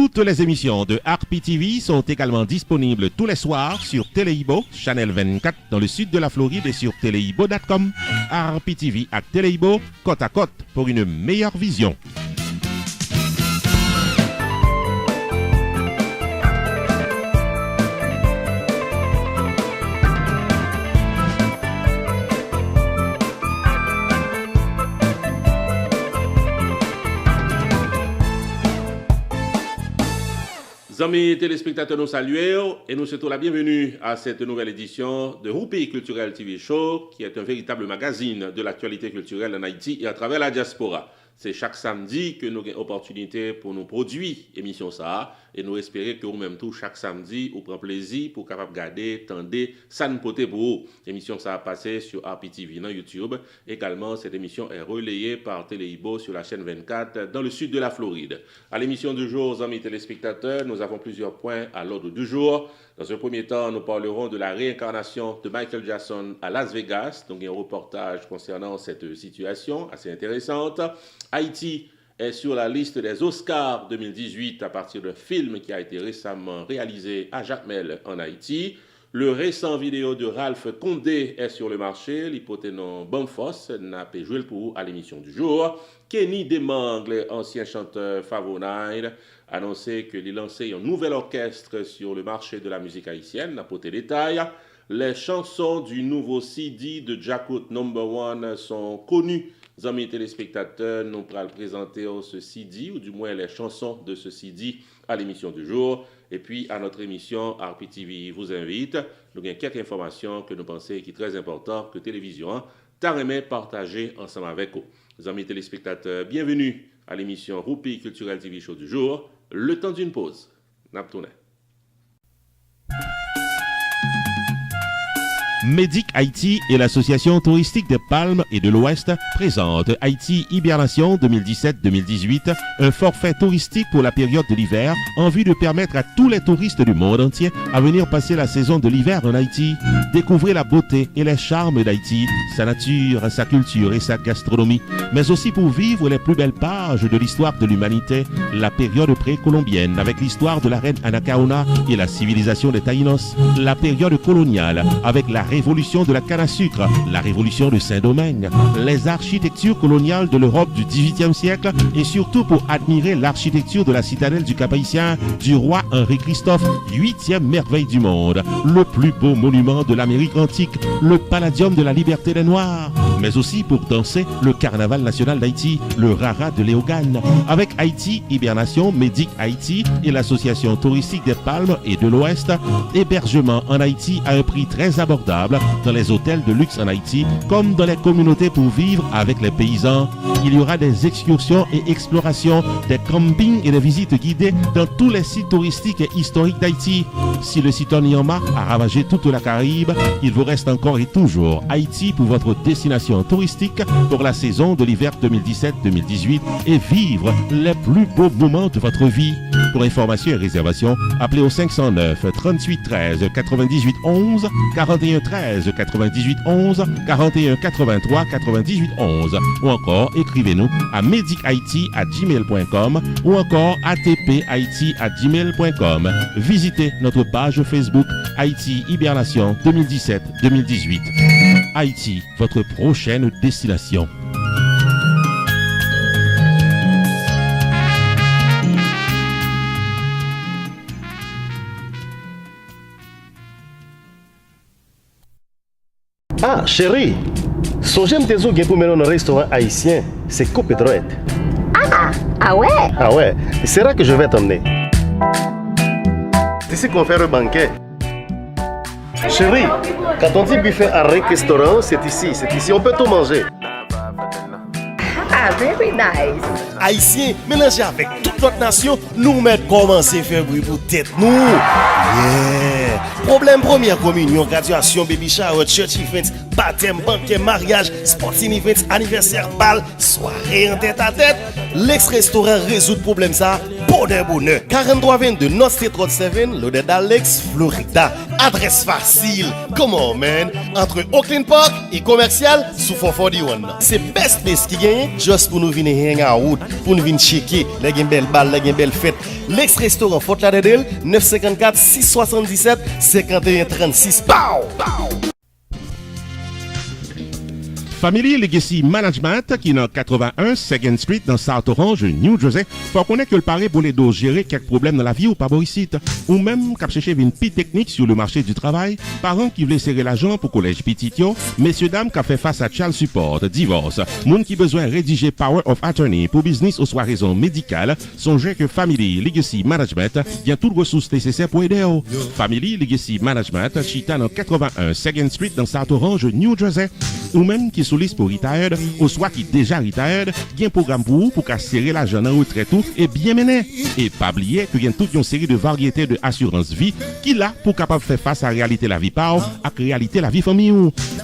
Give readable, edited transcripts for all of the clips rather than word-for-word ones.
Toutes les émissions de Harpy TV sont également disponibles tous les soirs sur Téléibo, Channel 24 dans le sud de la Floride et sur téléibo.com. Harpy TV à Téléibo, côte à côte pour une meilleure vision. Amis téléspectateurs, nous saluons et nous souhaitons la bienvenue à cette nouvelle édition de Houpé Culturel TV Show, qui est un véritable magazine de l'actualité culturelle en Haïti et à travers la diaspora. C'est chaque samedi que nous avons l'opportunité pour nous produire émission ça et nous espérer que vous-même tout chaque samedi vous prend plaisir pour capable garder, tendre, ça nous pote pour vous. L'émission ça a passé sur Harpy TV dans YouTube. Également, cette émission est relayée par Téléibo sur la chaîne 24 dans le sud de la Floride. À l'émission du jour, amis téléspectateurs, nous avons plusieurs points à l'ordre du jour. Dans un premier temps, nous parlerons de la réincarnation de Michael Jackson à Las Vegas. Donc, un reportage concernant cette situation assez intéressante. Haïti est sur la liste des Oscars 2018 à partir d'un film qui a été récemment réalisé à Jacmel en Haïti. Le récent vidéo de Ralph Condé est sur le marché. L'hypothèse Bonfos n'a pas joué pour à l'émission du jour. Kenny Demangle, ancien chanteur Favonide, a annoncé qu'il lançait un nouvel orchestre sur le marché de la musique haïtienne. N'a pas de détails. Les chansons du nouveau CD de Jacout No.1 sont connues. Amis téléspectateurs, nous pourrons présenter ce CD, ou du moins les chansons de ce CD à l'émission du jour. Et puis, à notre émission, Harpy TV vous invite. Nous avons quelques informations que nous pensons qui sont très importantes que télévision t'a aimé partager ensemble avec vous. Amis téléspectateurs, bienvenue à l'émission Houpé Culturel TV Show du jour. Le temps d'une pause. Naptourné. Medic Haïti et l'association touristique des Palmes et de l'Ouest présentent Haïti Hibernation 2017-2018, un forfait touristique pour la période de l'hiver en vue de permettre à tous les touristes du monde entier à venir passer la saison de l'hiver en Haïti. Découvrez la beauté et les charmes d'Haïti, sa nature, sa culture et sa gastronomie, mais aussi pour vivre les plus belles pages de l'histoire de l'humanité, la période précolombienne avec l'histoire de la reine Anacaona et la civilisation des Taïnos, la période coloniale avec la révolution de la canne à sucre, la révolution de Saint-Domingue, les architectures coloniales de l'Europe du XVIIIe siècle et surtout pour admirer l'architecture de la citadelle du Cap-Haïtien du roi Henri-Christophe, 8e merveille du monde, le plus beau monument de l'Amérique antique, le Palladium de la liberté des Noirs, mais aussi pour danser le carnaval national d'Haïti, le Rara de Léogane, avec Haïti Hibernation, Medic Haïti et l'association touristique des Palmes et de l'Ouest, hébergement en Haïti à un prix très abordable dans les hôtels de luxe en Haïti, comme dans les communautés pour vivre avec les paysans. Il y aura des excursions et explorations, des campings et des visites guidées dans tous les sites touristiques et historiques d'Haïti. Si le cyclone Irma a ravagé toute la Caraïbe, il vous reste encore et toujours Haïti pour votre destination touristique pour la saison de l'hiver 2017-2018 et vivre les plus beaux moments de votre vie. Pour information et réservation, appelez au 509 38 13 98 11 41 13 98 11 41 83 98 11 ou encore écrivez-nous à medichaiti@gmail.com ou encore atphaiti@gmail.com. Visitez notre page Facebook Haïti Hibernation 2017-2018. Haïti, votre prochaine destination. Ah, chérie, songez me tes pour mener dans un restaurant haïtien, c'est Coupe Droite. Ah ouais? Ah ouais, c'est là que je vais t'emmener. C'est ici qu'on fait le banquet. Chérie, quand on dit buffet à restaurant, c'est ici, on peut tout manger. Ah, very nice. Haïtiens, mélangés avec toute notre nation, nous mettons commencer à faire bruit pour tête nous. Yeah! Problème première communion, graduation, baby shower, church events, baptême, banquet, mariage, sporting events, anniversaire, bal, soirée en tête à tête. L'ex-restaurant résout le problème ça bonheur. 4322 North State Road 7, loaded Alex, Florida. Adresse facile. Come on, man. Entre Oakland Park et commercial, sous 441. C'est best place qui gagne, juste pour nous venir hang out, pour nous venir checker, les gagne belle balle, les gagne belle fête. L'ex restaurant Fort Lauderdale, 954 677 51 36. Pow! Family Legacy Management, qui est dans 81 2nd Street dans South Orange, New Jersey, faut connaître que le pari pour les dos gérer quelques problèmes dans la vie ou pas boricite, ou même cap chercher une petite technique sur le marché du travail, parents qui voulaient serrer l'argent pour collège petitio, messieurs dames qui fait face à child support, divorce, moun qui besoin rédiger power of attorney pour business ou soit raison médicale, songez que Family Legacy Management vient toutes ressources nécessaires pour aider. Family Legacy Management, chita dans 81 2nd Street dans South Orange, New Jersey, ou même qui sous liste pour retired, ou soit qui déjà retired, il y a un programme pour vous pour qu'à serrer l'argent en retraite tout et bien mener. Et pas oublier qu'il y a toute une série de variétés de assurance vie qui là pour capable faire face à la réalité la vie par à la réalité la vie famille.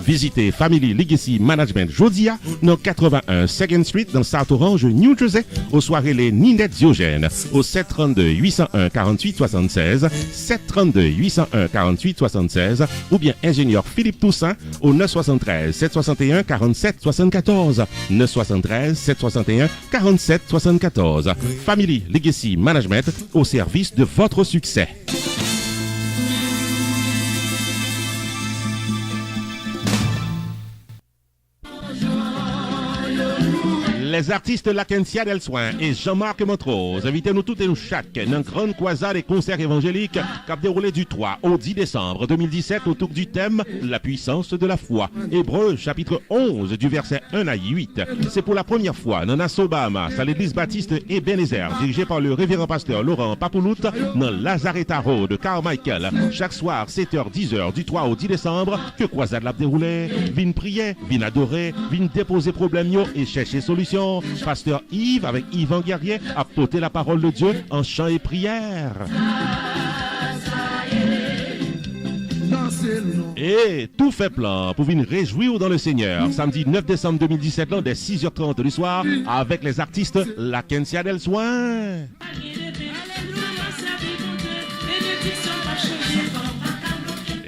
Visitez Family Legacy Management Jodia dans 81 2nd Street dans South Orange, New Jersey, aux soirées les Ninette Diogène au 732 801 48 76, 732 801 48 76 ou bien ingénieur Philippe Toussaint au 973 761 47 74, 973 761 47 74. Family Legacy Management au service de votre succès. Les artistes Lakentia Del Soin et Jean-Marc Montrose invitez-nous toutes et nous chaque dans une grande croisade et concert évangélique qui a déroulé du 3 au 10 décembre 2017 autour du thème La puissance de la foi. Hébreux chapitre 11 du verset 1 à 8. C'est pour la première fois dans Nassau-Bahamas à l'église baptiste Ebenezer dirigée par le révérend pasteur Laurent Papoulout dans Lazareta Road, Carmichael. Chaque soir 7h-10h du 3 au 10 décembre que croisade l'a déroulé. Vine prier, vine adorer, vine déposer problème et chercher solution. Pasteur Yves avec Yvan Guerrier a porté la parole de Dieu en chant et prière. Et tout fait plan pour venir réjouir dans le Seigneur. Samedi 9 décembre 2017, dès 6h30 du soir, avec les artistes Lakentia Del Soin.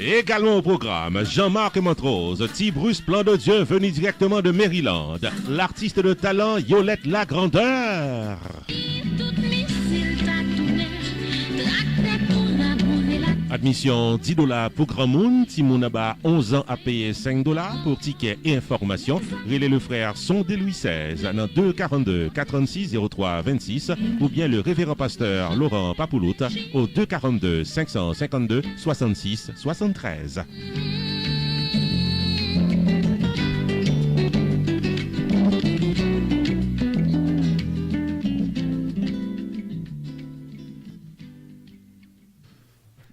Également au programme, Jean-Marc Montrose, Tibrus Plan de Dieu venu directement de Maryland, l'artiste de talent Yolette Lagrandeur. Admission $10 pour Grand Monde, Timounaba 11 ans à payer $5 pour tickets et informations. Relais le frère Sondé Louis XVI dans 242 436 03 26 ou bien le révérend pasteur Laurent Papoulout au 242 552 66 73.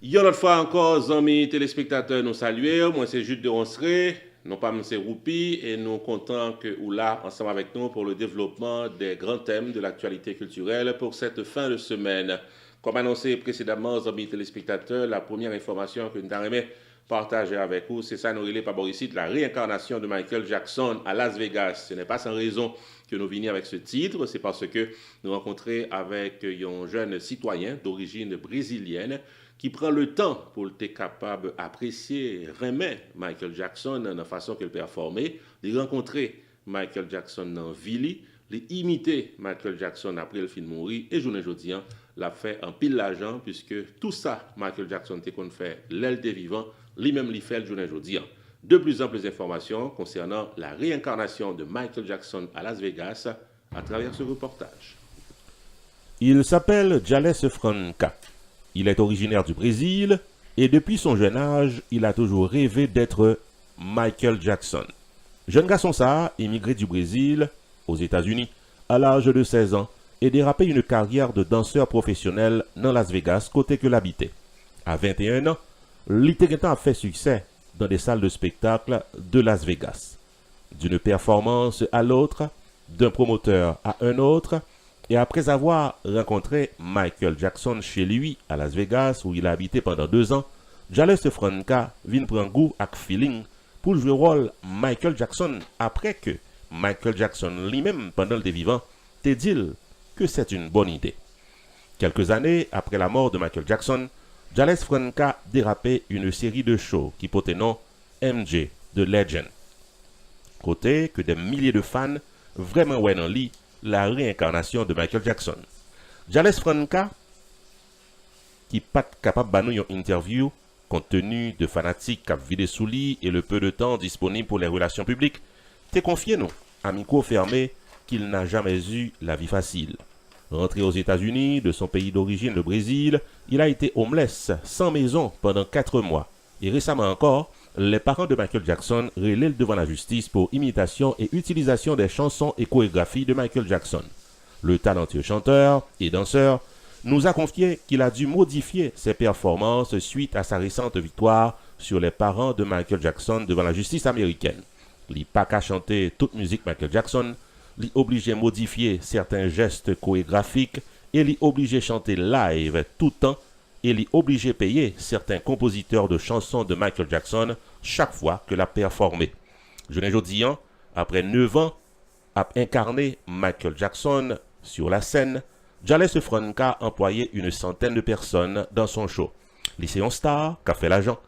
Une autre fois encore, amis téléspectateurs, nous saluons. Moi, c'est Jude de Ronceray, non pas M. Roupi, et nous comptons que vous là, ensemble avec nous, pour le développement des grands thèmes de l'actualité culturelle pour cette fin de semaine. Comme annoncé précédemment, amis téléspectateurs, la première information que nous avons partager avec vous, c'est ça, nous relais par ici, la réincarnation de Michael Jackson à Las Vegas. Ce n'est pas sans raison que nous venons avec ce titre, c'est parce que nous rencontrons avec un jeune citoyen d'origine brésilienne qui prend le temps pour être capable d'apprécier, remettre Michael Jackson dans la façon qu'il performait, de rencontrer Michael Jackson dans Vili, d'imiter Michael Jackson après le film mourir, et journée aujourd'hui, l'a fait en pile l'argent, puisque tout ça, Michael Jackson t'est qu'on fait l'aile des vivants, lui-même l'y fait le journée aujourd'hui. De plus en plus d'informations concernant la réincarnation de Michael Jackson à Las Vegas à travers ce reportage. Il s'appelle Jales Franca. Il est originaire du Brésil et depuis son jeune âge, il a toujours rêvé d'être Michael Jackson. Jeune garçon ça, immigré du Brésil aux États-Unis à l'âge de 16 ans et dérapé une carrière de danseur professionnel dans Las Vegas, côté que l'habitait. À 21 ans, l'Itéguetan a fait succès dans des salles de spectacle de Las Vegas. D'une performance à l'autre, d'un promoteur à un autre, et après avoir rencontré Michael Jackson chez lui à Las Vegas où il a habité pendant 2 ans, Jales Franca vient prendre goût à feeling pour jouer le rôle Michael Jackson après que Michael Jackson lui-même pendant le vivant te dit que c'est une bonne idée. Quelques années après la mort de Michael Jackson, Jales Franca dérapait une série de shows qui portaient nom MJ, The Legend. Côté que des milliers de fans vraiment ouais dans lit la réincarnation de Michael Jackson. Jales Franca, qui pas capable de nous une interview, compte tenu de fanatiques qui vidé sous lit et le peu de temps disponible pour les relations publiques, t'es confié nous, à micro fermé, qu'il n'a jamais eu la vie facile. Rentré aux États-Unis, de son pays d'origine, le Brésil, il a été homeless, sans maison, pendant 4 mois. Et récemment encore, les parents de Michael Jackson relaient devant la justice pour imitation et utilisation des chansons et chorégraphies de Michael Jackson. Le talentueux chanteur et danseur nous a confié qu'il a dû modifier ses performances suite à sa récente victoire sur les parents de Michael Jackson devant la justice américaine. Il n'a pas qu'à chanter toute musique Michael Jackson, il obligé modifier certains gestes chorégraphiques et il obligé chanter live tout le temps et il obligé payer certains compositeurs de chansons de Michael Jackson chaque fois que l'a performé. Je n'ai dit, après 9 ans, à incarner Michael Jackson sur la scène, Jales Franca employait une centaine de personnes dans son show. Lycéon star, qu'a fait l'agent,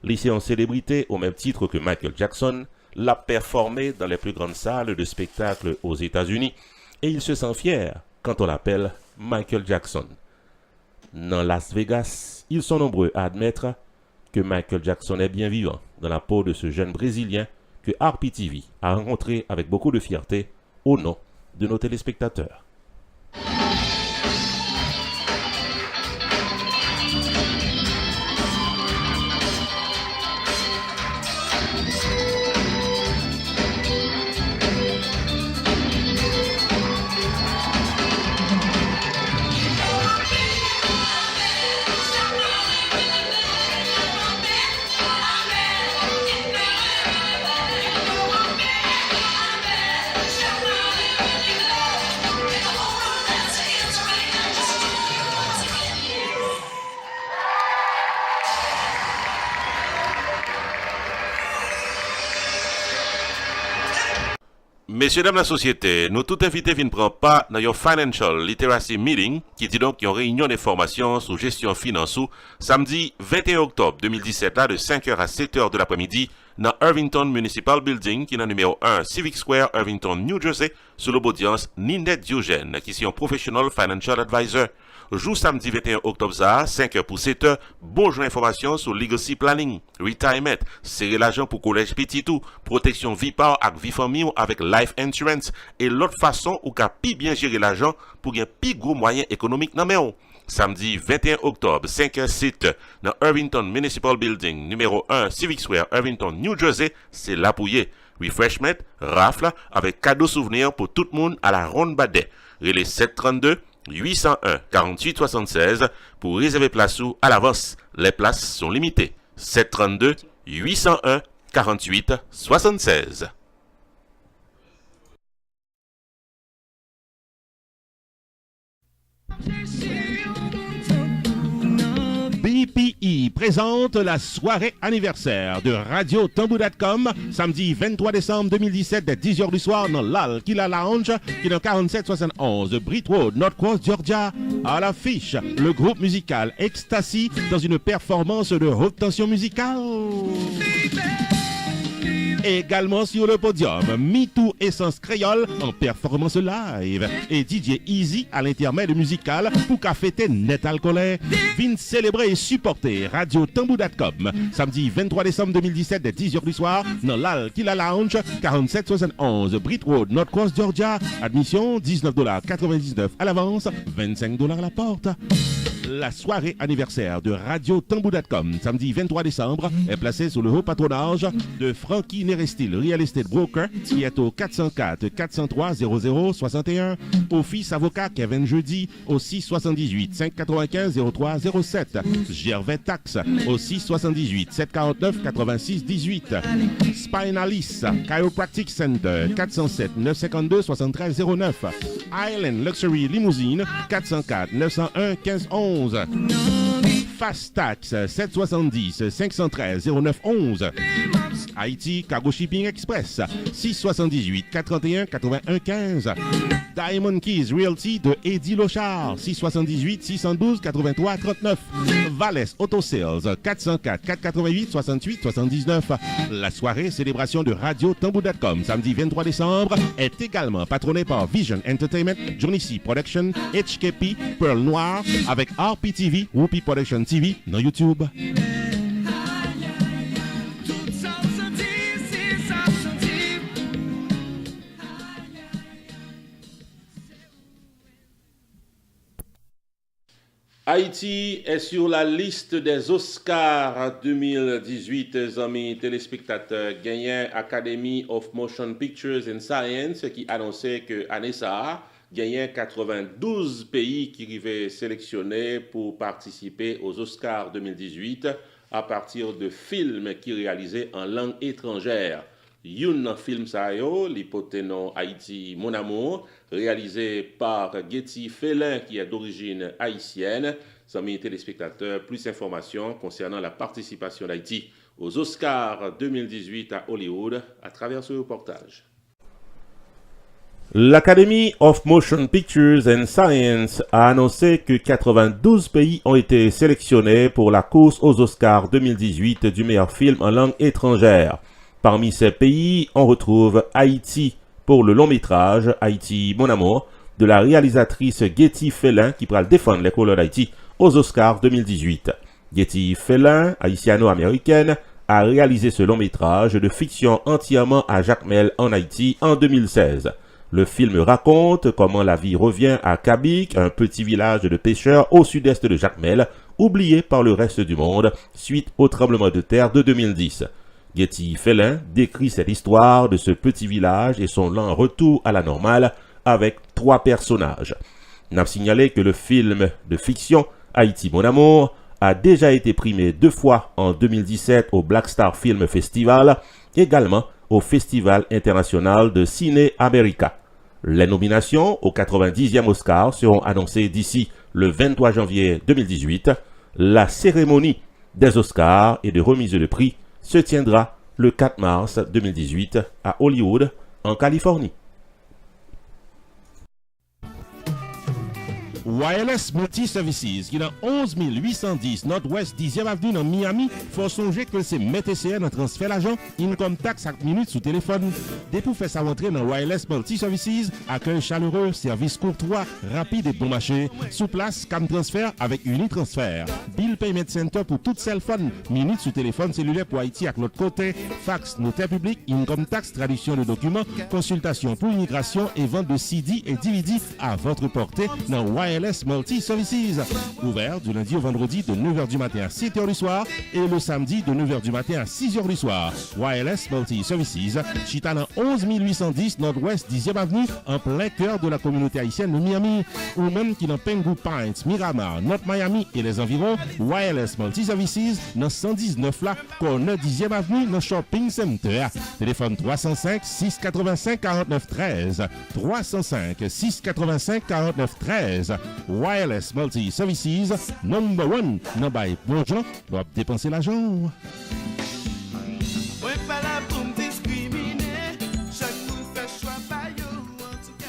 lycéon célébrité au même titre que Michael Jackson, l'a performé dans les plus grandes salles de spectacle aux États-Unis et il se sent fier quand on l'appelle Michael Jackson. Dans Las Vegas, ils sont nombreux à admettre que Michael Jackson est bien vivant dans la peau de ce jeune Brésilien que RPTV a rencontré avec beaucoup de fierté au nom de nos téléspectateurs. Messieurs, dames, la société, nous tout invités ne prend pas dans your Financial Literacy Meeting, qui dit donc une réunion d'information sur gestion financière, samedi 21 octobre 2017, là, de 5h à 7h de l'après-midi, dans Irvington Municipal Building, qui est dans numéro 1 Civic Square, Irvington, New Jersey, sous l'audience Ninette Diogène, qui est un Professional Financial Advisor. Jour samedi 21 octobre, 5h pour 7h, bonjour information sur Legacy Planning, Retirement, serrer l'argent pour collège petit tout, protection vie par avec vie famille avec Life Insurance, et l'autre façon ou qu'à pi bien gérer l'argent pour un pi gros moyen économique dans mais Samedi 21 octobre, 5h 7 dans Irvington Municipal Building, numéro 1 Civic Square, Irvington, New Jersey, c'est là pour y refreshment, rafle, avec cadeau souvenir pour tout le monde à la ronde badet. Relais 732 801 48 76 pour réserver place ou à l'avance. Les places sont limitées. 732 801 48 76. BPI présente la soirée anniversaire de Radio Tambou.com samedi 23 décembre 2017 dès 10h du soir dans l'Al-Kila Lounge qui est dans 4771 Britt Road, North Cross, Georgia. À l'affiche, le groupe musical Ecstasy dans une performance de haute tension musicale. Également sur le podium, MeToo Essence Créole en performance live et DJ Easy à l'intermède musical pour qu'a fêter net alcoolé. Vin célébrer et supporter Radio Tambou.com samedi 23 décembre 2017 dès 10h du soir dans l'Al-Kila Lounge 4771 Britt Road, North Cross, Georgia. Admission $19.99 à l'avance, $25 à la porte. La soirée anniversaire de Radio Tambou.com samedi 23 décembre est placée sous le haut patronage de Frankie Nerestil Real Estate Broker qui est au 404 403 0061. Office avocat Kevin Jeudi au 678 595 0307. Gervais Tax au 678 749 86 18. Spinalis Chiropractic Center 407 952 73 09. Island Luxury Limousine 404 901 1511. Fast Tax 770 513 0911. Haïti Cargo Shipping Express 678 431 81 15. Diamond Keys Realty de Eddie Lochard 678 612 83 39. Valles Auto Sales 404 488 68 79. La soirée célébration de Radio Tambou.com samedi 23 décembre est également patronnée par Vision Entertainment, Johnny C Production, HKP, Pearl Noir avec RPTV, Whoopi Production TV dans YouTube. Haïti est sur la liste des Oscars 2018, amis téléspectateurs. Gagnant Academy of Motion Pictures and Science qui annonçait que Anessa gagnait 92 pays qui arrivaient sélectionnés pour participer aux Oscars 2018 à partir de films qui réalisés en langue étrangère. Youn film Sayo, l'hypoténon Haïti Mon Amour, réalisé par Getty Félin qui est d'origine haïtienne. Amis téléspectateurs, plus d'informations concernant la participation d'Haïti aux Oscars 2018 à Hollywood à travers ce reportage. L'Academy of Motion Pictures and Science a annoncé que 92 pays ont été sélectionnés pour la course aux Oscars 2018 du meilleur film en langue étrangère. Parmi ces pays, on retrouve Haïti pour le long métrage Haïti Mon Amour de la réalisatrice Getty Félin qui pourra défendre les couleurs d'Haïti aux Oscars 2018. Getty Félin, haïtiano-américaine, a réalisé ce long métrage de fiction entièrement à Jacmel en Haïti en 2016. Le film raconte comment la vie revient à Kabik, un petit village de pêcheurs au sud-est de Jacmel, oublié par le reste du monde suite au tremblement de terre de 2010. Getty Félin décrit cette histoire de ce petit village et son lent retour à la normale avec 3 personnages. N'a signalé que le film de fiction Haïti Mon Amour a déjà été primé 2 fois en 2017 au Black Star Film Festival, également au Festival international de Ciné America. Les nominations au 90e Oscar seront annoncées d'ici le 23 janvier 2018. La cérémonie des Oscars et de remise de prix se tiendra le 4 mars 2018 à Hollywood, en Californie. Wireless Multi-Services, qui dans 11 810 Nord-Ouest 10e Avenue dans Miami, faut songer que c'est MTCN en transfert l'argent, income tax 5 minutes sous téléphone. Dès pour faire sa rentrée dans Wireless Multi-Services, accueil chaleureux, service courtois, rapide et bon marché, sous place, cam transfert avec Unitransfert. Bill Payment Center pour tout cell phone, minutes sous téléphone cellulaire pour Haïti à l'autre côté, fax, notaire public, income tax, traduction de documents, consultation pour immigration et vente de CD et DVD à votre portée dans Wireless Multi-Services. Ouvert du lundi au vendredi de 9h du matin à 7h du soir et le samedi de 9h du matin à 6h du soir. Wireless Multi-Services, chita dans 11 810 Nord-Ouest 10e Avenue, en plein cœur de la communauté haïtienne de Miami. Ou même qui dans Pengu Pines, Miramar, North Miami et les environs, Wireless Multi-Services dans 119 là, corner 10e Avenue dans Shopping Center. Téléphone 305 685 49 13. 305 685 49 13. Wireless Multi-Services, number 1, non by bon gens, doivent dépenser l'argent.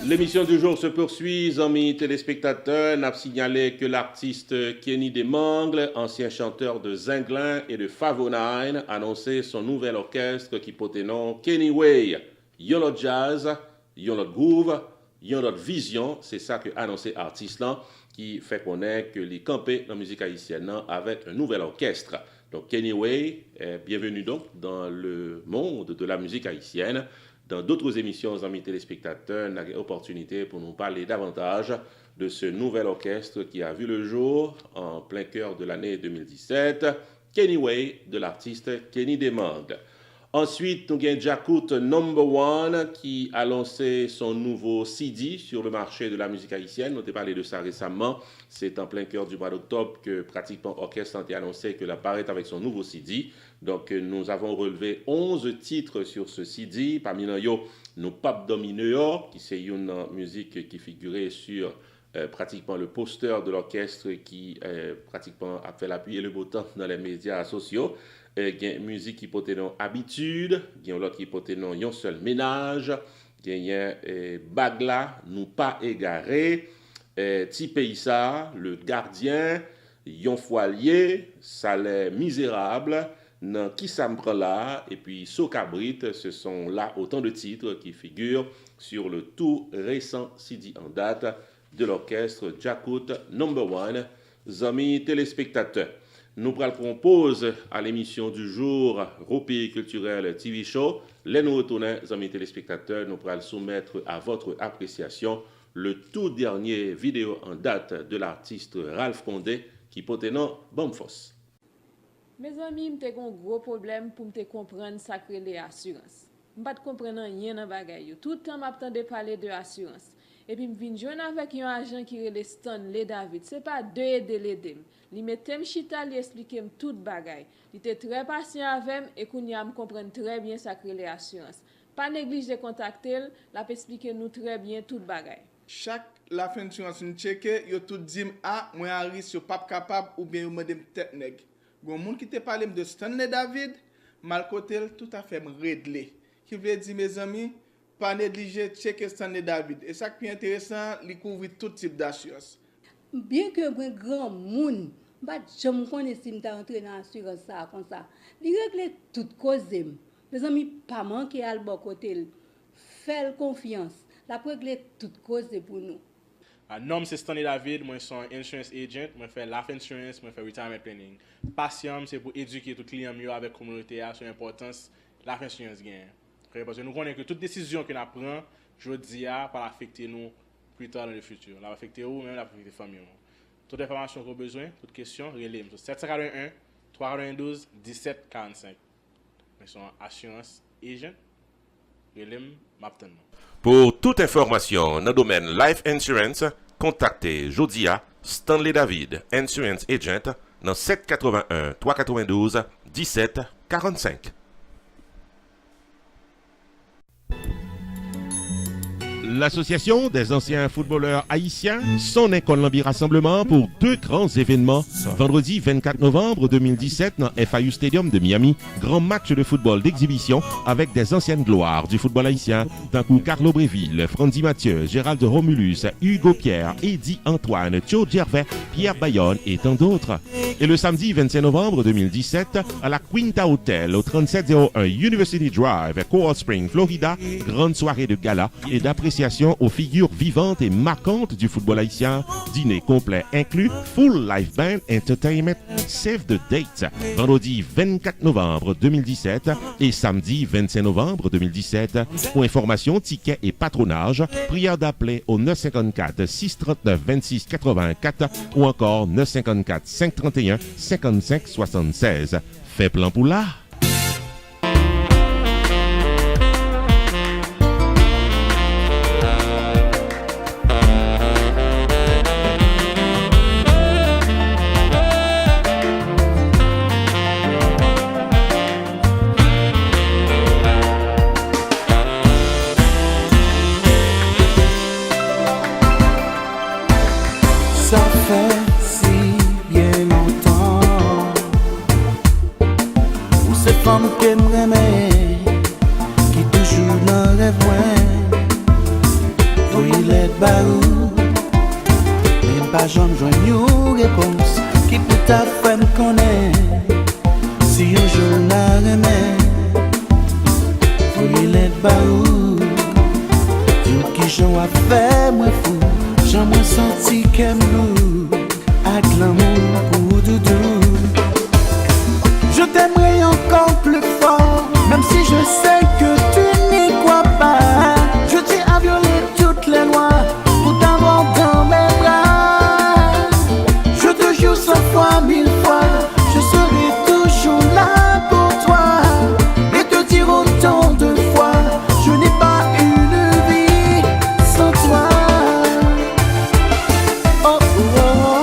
L'émission du jour se poursuit, amis téléspectateurs. N'a signalé que l'artiste Kenny Demangles, ancien chanteur de Zinglin et de Favonine, a annoncé son nouvel orchestre qui porte le nom Kenny Way. Yon lot jazz, yon lot groove, yon lot vision, c'est ça que annoncé artiste là, qui fait connaître que les campés dans la musique haïtienne avec un nouvel orchestre. Donc Kenny Way, bienvenue donc dans le monde de la musique haïtienne. Dans d'autres émissions, amis téléspectateurs, on a l'opportunité pour nous parler davantage de ce nouvel orchestre qui a vu le jour en plein cœur de l'année 2017, Kenny Way, de l'artiste Kenny Demangles. Ensuite, nous avons Jakut Number One qui a lancé son nouveau CD sur le marché de la musique haïtienne. On a parlé de ça récemment. C'est en plein cœur du mois d'octobre que pratiquement Orchestre a annoncé qu'il apparaît avec son nouveau CD. Donc, nous avons relevé 11 titres sur ce CD. Parmi eux, nous Pape Domineur, qui c'est une musique qui figurait sur pratiquement le poster de l'orchestre qui pratiquement a fait l'appui et le beau temps dans les médias sociaux. Il y a une musique qui porte non habitude, il y a l'autre qui porte non un seul ménage, il y a Bagla, nous pas égarés, Ti Paysa, le gardien, yon foilier, salaire misérable, nan qui ça me prend là, et puis Socabrit, ce sont là autant de titres qui figurent sur le tout récent CD en date de l'orchestre Jakut No. 1. Amis téléspectateurs, nous propose à l'émission du jour Roupi Culturel TV Show. Les nous retournons, amis téléspectateurs, nous pourrons soumettre à votre appréciation le tout dernier vidéo en date de l'artiste Ralph Condé qui porte nom Bamfos. Mes amis, j'ai un gros problème pour me comprendre ça que les assurances. Je ne comprends rien dans bagay. Tout le temps, je parler de assurance. Et puis, je viens avec un agent qui est Stanley David. Ce n'est pas de aider. Il m'a chita, il explique tout bagay. Il était très patient avec et qu'on y a me comprendre très bien ça que les assurances. Pas négliger de contacter, la peut expliquer nous très bien tout bagay. Chaque la fin assurance nous checker, yo tout dit ah moi Harris yo pas capable ou bien yo mandem tête nèg. Gon moun qui te parle de Stanley David, mal côté tout à fait réglé. Qui veut dire mes amis, pas négliger checker Stanley David. Et ça qui est intéressant, il couvre tout type d'assurance. Bien que un grand moun, je me connais si m'ta entrer dans assurance ça comme ça. Il règle toute cause. Mes amis pas manquer à bon côté. Faire confiance. La régler toute cause pour nous. Nom c'est Stanley David, moi suis un insurance agent, moi fais life insurance, moi fais retirement planning. Passion c'est pour éduquer tout client mieux avec communauté sur l'importance life insurance gain. Parce que nous connaissons que toute décision que nous prenons, je dis pas affecter nous plus tard dans le futur. La affecter ou même la affecter famille. Toute information qu'on a besoin, toute question, relève 741 392 1745. Moi suis assurance agent. Relève m'attend. Pour toute information dans le domaine Life Insurance, contactez Jodia Stanley David, Insurance Agent, dans 781 392 1745. L'Association des anciens footballeurs haïtiens son Colombie Rassemblement pour deux grands événements. Vendredi 24 novembre 2017 dans FIU Stadium de Miami, grand match de football d'exhibition avec des anciennes gloires du football haïtien, d'un coup Carlo Bréville, Frandy Mathieu, Gérald Romulus, Hugo Pierre, Eddie Antoine, Joe Gervais, Pierre Bayonne et tant d'autres. Et le samedi 25 novembre 2017 à la Quinta Hotel au 3701 University Drive, Coral Spring, Florida, grande soirée de gala et d'appréciation aux figures vivantes et marquantes du football haïtien. Dîner complet inclus, full live band entertainment, save the date. Vendredi 24 novembre 2017 et samedi 25 novembre 2017. Pour information, tickets et patronage, prière d'appeler au 954 639 26 84 ou encore 954 531 55 76. Fait plan pour là. Oh, oh, oh.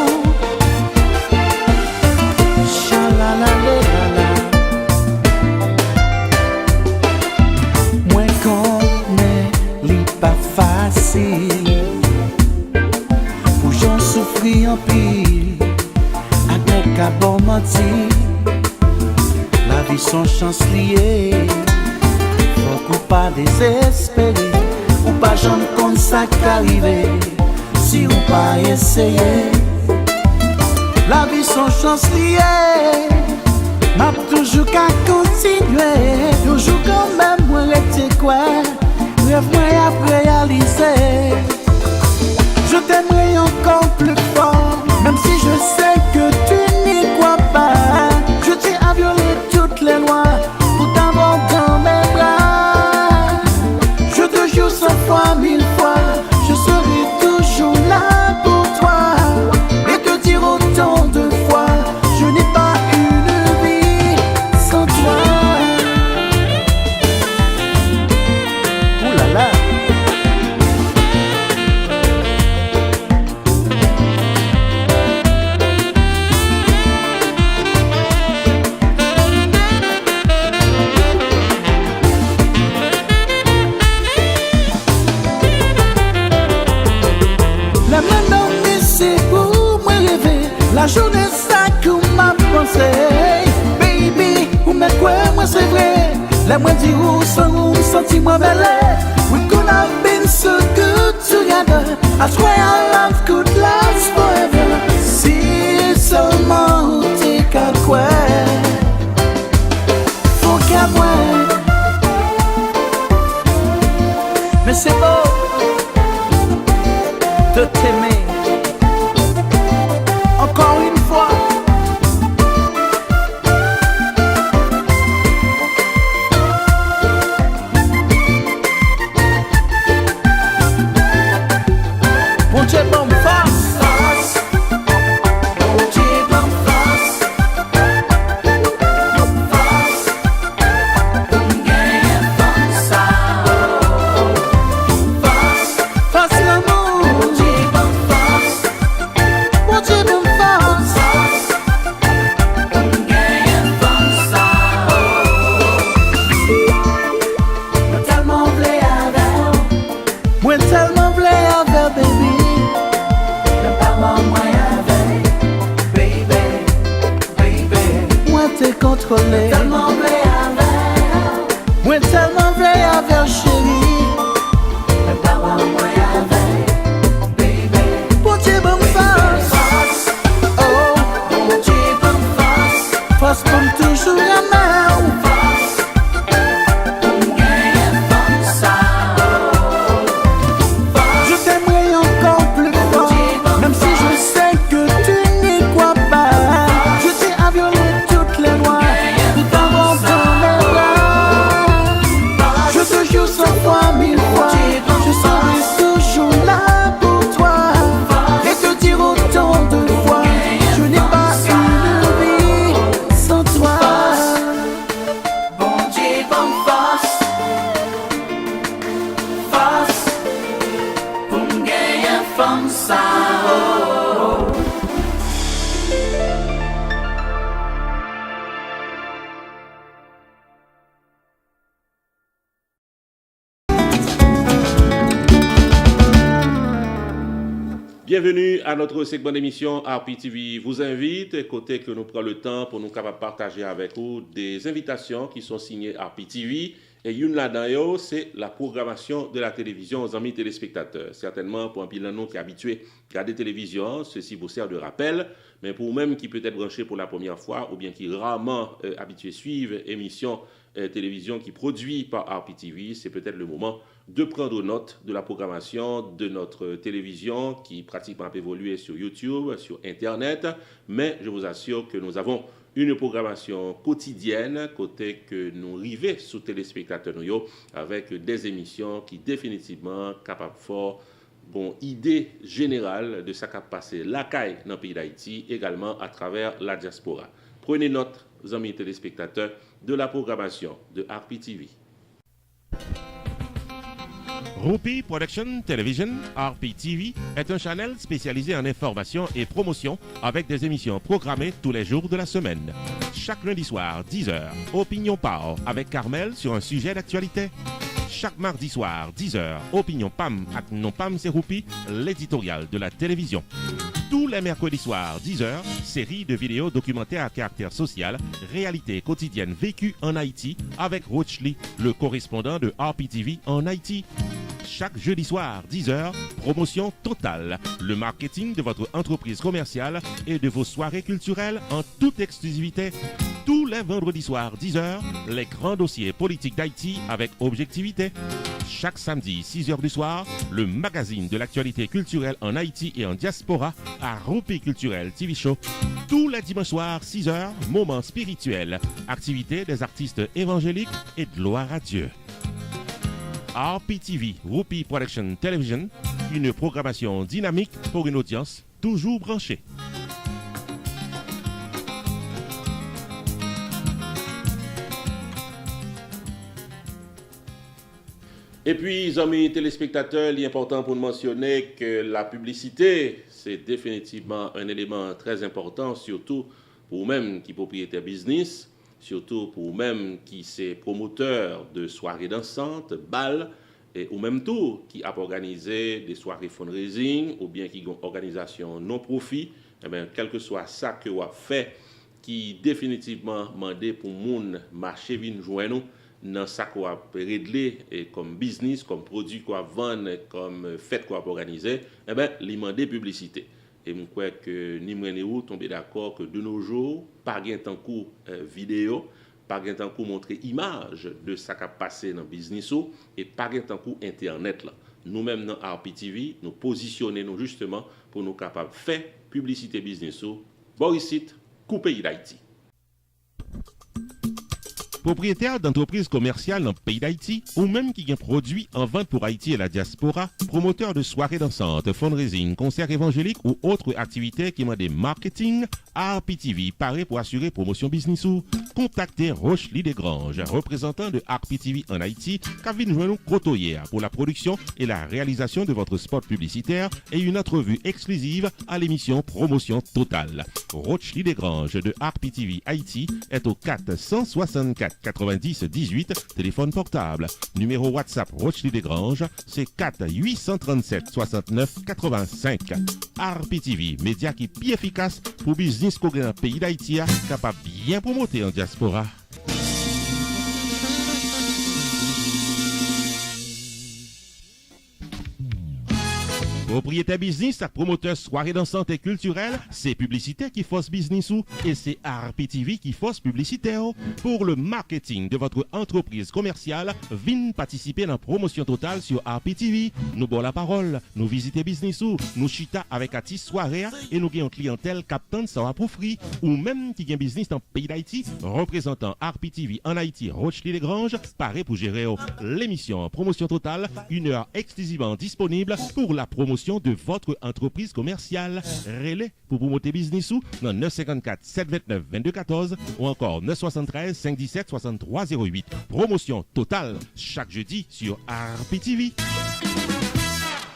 qu'à bon menti. La vie son chance liée. Faut qu'on pas désespérer. Ou pas j'en compte ça qu'arriver. Si ou pas essayer. La vie son chance liée. M'a toujours qu'à continuer. Toujours quand même moi rester quoi. Rêve moi à réaliser. Je t'aimerai encore plus fort. Même si je sais que tu n'y crois pas. Je tiens à violer toutes les lois pour t'avoir dans mes bras. Je te jure 100 fois, 1000 fois, je serai toujours là pour toi. Et te dire autant de fois, je n'ai pas une vie sans toi. Ouh là là. La journée ça que m'a pensé. Baby, ou me quoi moi c'est vrai. La moi dit ou sans ou senti moi belle. We could have been so good together. I swear our love could last forever. Si seulement t'es qu'à quoi. Faut qu'à moi. Mais c'est beau de t'aimer. Encore une fois. Bon Dieu, bon face. Bon Dieu, bon face. Face. Gagne face. Face. Face l'amour. Bon Dieu, bon face. Bon Dieu, bon contrôler. Tellement vrai avec. Moi tellement vrai avec chérie. Mais pas moi avec. Baby. Bon Dieu bon face. Oh. Bon Dieu bon face. Face comme toujours la même. Face. Gagne comme ça. Je t'aimerai encore plus fort. Même si je sais que tu n'y crois pas. Je t'ai à violer toutes les lois. Je serai toujours là pour toi. Et te dire autant de fois, je n'ai pas une vie sans toi. Bon Dieu, bon face. Face. Pour me gagner femme ça. Bienvenue à notre segment d'émission RPTV vous invite, côté que nous prenons le temps pour nous capables partager avec vous des invitations qui sont signées RPTV. Et une là-dedans, c'est la programmation de la télévision aux amis téléspectateurs. Certainement, pour un pilote qui est habitué à regarder télévision, ceci vous sert de rappel. Mais pour vous-même qui peut être branché pour la première fois ou bien qui rarement habitué à suivre émission télévision qui produit par RPTV, c'est peut-être le moment de prendre note de la programmation de notre télévision qui pratiquement a évolué sur YouTube, sur Internet. Mais je vous assure que nous avons une programmation quotidienne, côté que nous rivons sous téléspectateurs nous avec des émissions qui définitivement capables fort bon idée générale de ce qui a passé la caille dans le pays d'Haïti, également à travers la diaspora. Prenez note, amis téléspectateurs, de la programmation de RPTV. Rupi Production Television, RPTV, est un channel spécialisé en information et promotion avec des émissions programmées tous les jours de la semaine. Chaque lundi soir, 10h, Opinion Power avec Carmel sur un sujet d'actualité. Chaque mardi soir, 10h, Opinion PAM avec Non PAM c'est Rupi, l'éditorial de la télévision. Tous les mercredis soirs, 10h, série de vidéos documentaires à caractère social, réalité quotidienne vécue en Haïti avec Rochely, le correspondant de RPTV en Haïti. Chaque jeudi soir, 10h, promotion totale. Le marketing de votre entreprise commerciale et de vos soirées culturelles en toute exclusivité. Tous les vendredis soirs, 10h, les grands dossiers politiques d'Haïti avec objectivité. Chaque samedi, 6h du soir, le magazine de l'actualité culturelle en Haïti et en diaspora à Roupé Culturel TV Show. Tous les dimanches soirs, 6h, moments spirituels, activités des artistes évangéliques et de gloire à Dieu. RPTV, Roupé Production Television, une programmation dynamique pour une audience toujours branchée. Et puis, amis téléspectateurs, il est important pour nous mentionner que la publicité, c'est définitivement un élément très important, surtout pour vous-même qui propriétaire business, surtout pour vous-même qui c'est promoteur de soirées dansantes, balles, et ou même tout qui a organisé des soirées fundraising ou bien qui ont organisation non-profit, eh bien, quel que soit ça que vous avez fait, qui définitivement demandé pour moun marché vin joindre nous dans ça qu'on a réglé comme business, comme produit qu'on vend, comme fête qu'on a organisé, eh bien, il demande publicité. Et je crois que nous tombé d'accord que de nos jours, pas gain tant coup vidéo, pas gain tant coup montrer image de ça qui a passé dans le business et pas gain tant coup internet là. Nous-mêmes dans RPTV, nous positionnons justement pour nous capables de faire publicité business Borisite, pays d'Haïti. Propriétaire d'entreprises commerciales dans le pays d'Haïti ou même qui ont produit en vente pour Haïti et la diaspora, promoteur de soirées dansantes, fundraising, concerts évangéliques ou autres activités qui demandent marketing, RPTV paraît pour assurer promotion business ou contactez Rochely Desgranges, représentant de RPTV en Haïti, qui vient nous côtoyer pour la production et la réalisation de votre spot publicitaire et une entrevue exclusive à l'émission Promotion Totale. Rochely Desgranges de RPTV Haïti est au 464 90 18, téléphone portable. Numéro WhatsApp Rochely Desgranges, c'est 4 837 69 85. RPTV, média qui est plus efficace pour business qu'on a dans le pays d'Haïti, capable bien promoter en diaspora. Propriétaire business, promoteur soirée dansante et culturelle, c'est publicité qui force business ou et c'est RPTV qui force publicité. Pour le marketing de votre entreprise commerciale, venez participer dans la promotion totale sur RPTV. Nous bon la parole, nous visiter business ou nous chita avec artiste soirée et nous gagnons clientèle captant sans approufri ou même qui gagne business dans le pays d'Haïti, représentant RPTV en Haïti, Rochely Desgranges, paraît pour gérer l'émission Promotion Totale, une heure exclusivement disponible pour la promotion de votre entreprise commerciale. Relais pour promouvoir business ou dans 954 729 22 14 ou encore 973 517 63 08. Promotion totale chaque jeudi sur RPTV.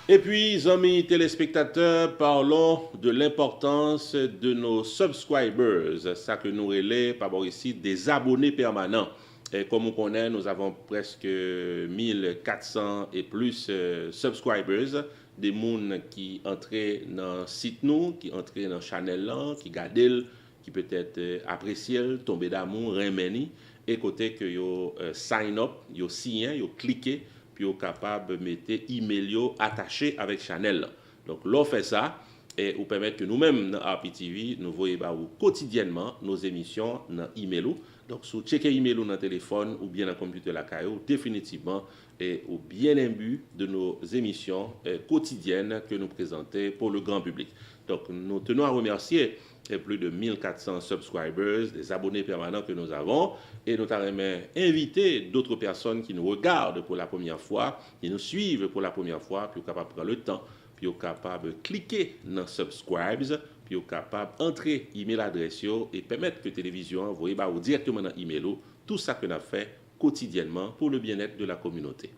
Et puis, amis téléspectateurs, parlons de l'importance de nos subscribers, ça que nous relais par ici des abonnés permanents. Et comme on connaît, nous avons presque 1400 et plus subscribers, des gens qui entrent dans le site nous, qui entrent dans le channel là, qui regardent, qui peut-être apprécient, tombent d'amour, remeni, et côté que yo sign up, yo signé, yo cliqué, puis yo capable de mettre email yo attaché avec channel. Donc l'on fait ça et vous permettre que nous-mêmes dans RPTV, nous voyons quotidiennement nos émissions dans email. Donc, si vous checkez email dans le téléphone ou bien dans le computer la caillou, définitivement, et au bien imbu de nos émissions quotidiennes que nous présentons pour le grand public. Donc, nous tenons à remercier plus de 1400 subscribers, des abonnés permanents que nous avons, et nous avons invité d'autres personnes qui nous regardent pour la première fois, qui nous suivent pour la première fois, puis capables de prendre le temps, puis capable de cliquer dans subscribes, puis capable d'entrer email adresse et permettre que la télévision envoie directement dans email tout ça que nous avons fait quotidiennement pour le bien-être de la communauté.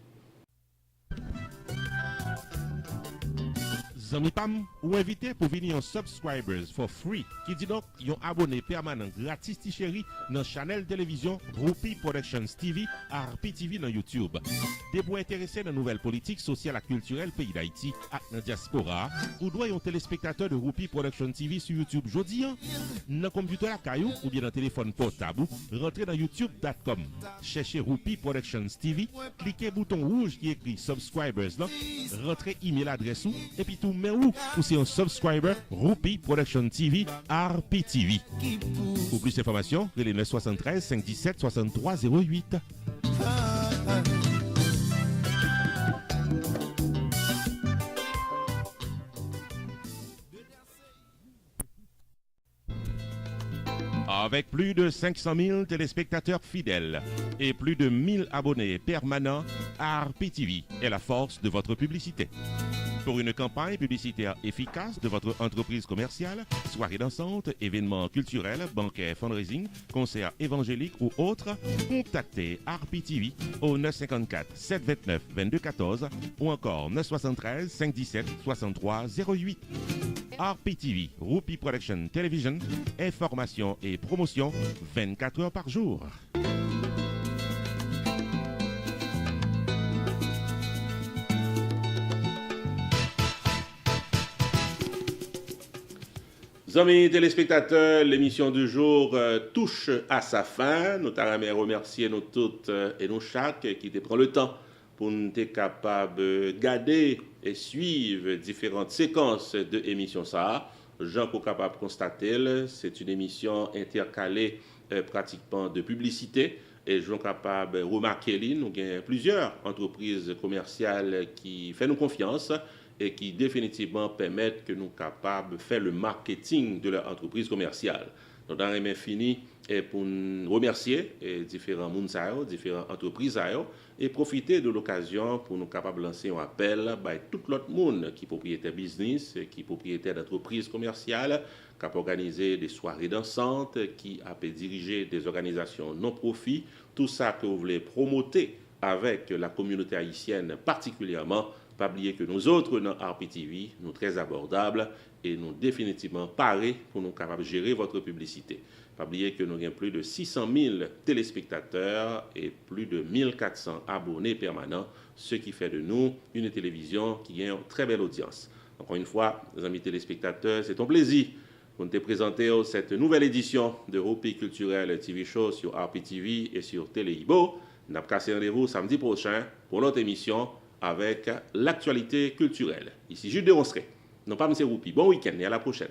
Zami Pam, ou invité pour venir en subscribers for free, qui dit donc yon abonné permanent gratis ti chéri dans channel télévision Roupi Productions TV, RPTV dans YouTube. Des pour intéressés dans nouvelles politiques sociales et culturelles pays d'Haïti et dans diaspora, ou doit yon téléspectateur de Roupi Productions TV sur YouTube jodi dans computer la caillou ou bien dans téléphone portable, rentrez dans youtube.com, cherchez Roupi Productions TV, cliquez bouton rouge qui écrit subscribers là, rentrez email adresse ou et puis tout mais où pour c'est un subscriber Roupi Production TV RPTV. Pour plus d'informations, les 973 517 63 08. Avec plus de 500 000 téléspectateurs fidèles et plus de 1000 abonnés permanents, RPTV est la force de votre publicité. Pour une campagne publicitaire efficace de votre entreprise commerciale, soirée dansante, événements culturels, banquets, fundraising, concerts évangéliques ou autres, contactez RPTV au 954 729 2214 ou encore 973 517 63 08. RPTV, Roupi Production Television, information et promotion 24 heures par jour. Amis téléspectateurs, l'émission du jour touche à sa fin. Nous t'aimerons remercier nous toutes et nous chaque qui te prend le temps pour nous être capable de garder et suivre différentes séquences de l'émission ça. Jean pour capable de constater, c'est une émission intercalée pratiquement de publicité. Et je suis capable de remarquer, nous avons plusieurs entreprises commerciales qui font nous confiance et qui définitivement permettent que nous sommes capables de faire le marketing de leur entreprise commerciale. Donc, dans les fini et pour nous remercier différents mondes, différentes entreprises et profiter de l'occasion pour nous capables de lancer un appel à tout l'autre monde qui est propriétaire business, qui est propriétaire d'entreprise commerciale, qui a organisé des soirées dansantes, qui a dirigé des organisations non-profit, tout ça que vous voulez promoter avec la communauté haïtienne particulièrement. Pas oublier que nous autres dans RPTV, nous très abordables et nous définitivement parés pour nous capables de gérer votre publicité. Pas oublier que nous avons plus de 600 000 téléspectateurs et plus de 1400 abonnés permanents, ce qui fait de nous une télévision qui a une très belle audience. Encore une fois, les amis téléspectateurs, c'est un plaisir pour nous présenter cette nouvelle édition de Roupi Culturel TV Show sur RPTV et sur Téléibo. Nous avons cassé rendez-vous samedi prochain pour notre émission avec l'actualité culturelle. Ici Jules de Ronstré. Non pas M. Roupi. Bon week-end et à la prochaine.